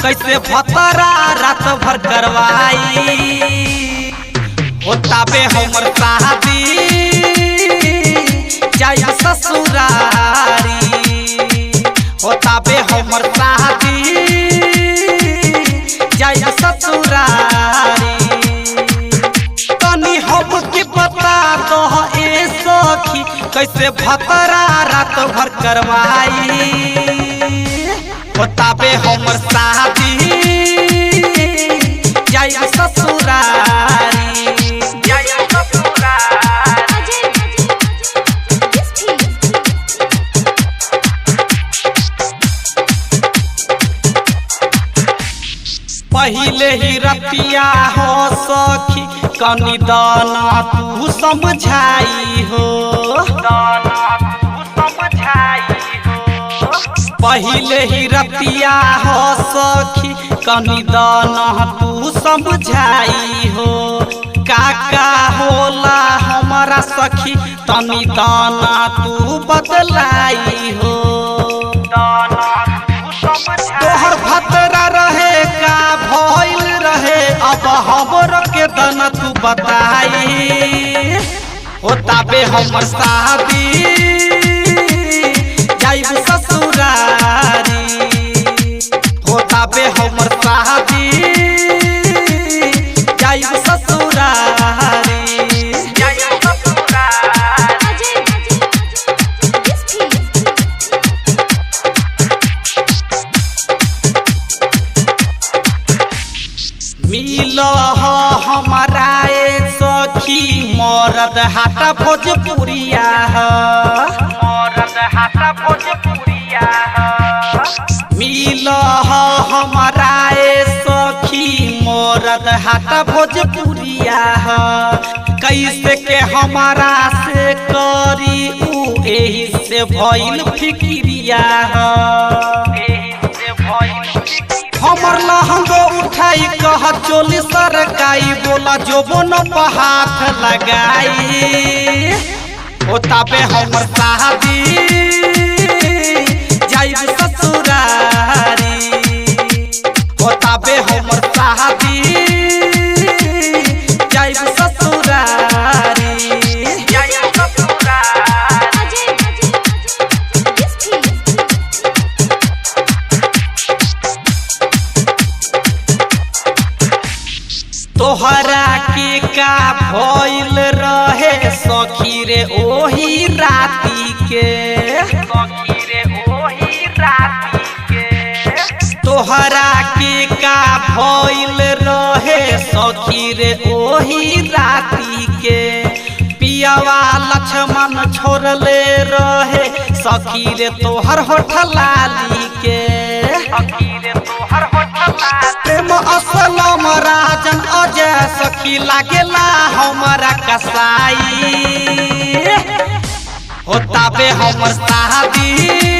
कैसे भतरा रात भर करवाई। होता बे हमर शादी जाय ससुरारी। होता बे हमर शादी जाय ससुरारी। तनी हमके बता दो ए सखी कैसे भतरा रात भर करवाई। होता बे हमर शादी जाय ससुरारी। पहिले ही रतिया हो सखी कनी दाना तू समझाई हो। पहिले ही रतिया हो सखी कनी दाना तू समझाई हो। काका होला हमारा सखी तनी दाना तू बदलाई हो। तोहर भतरा रहे का भइल रहे अब हमर के दाना तू बताई। होता बे हमर शादी जाइब ससुरारी। होता बे हमर शादी जाइब ससुरारी। मिल हमारा ए सखी मरद हाटा भोजपुरिया है। मरद हाटा भोजपुरिया है। मिल हमारा ए सखी मरद हाटा भोजपुरिया है। कैसे के हमारा से करी उ एही से भइल फिक्रिया है। हमर लहंगो उठाई कह चोली सरकाई बोला जोबन पर हाथ लगाई। होता बे हमर शादी जाइब ससुरारी। होता बे हमर शादी जाइब ससुरारी। तोहरा के का भइल रहे सखी रे ओही राती के। सखी रे ओही राती के। तोहरा के का भइल रहे सखी रे ओही राती के। पियावा लक्ष्मण छोड़ले रहे सखी रे तोहर होठलाली के। सखी रे तोहर होठलाली। प्रेम असलम राजन अजय सखी लागेला हमारा कसाई। होता बे हमर शादी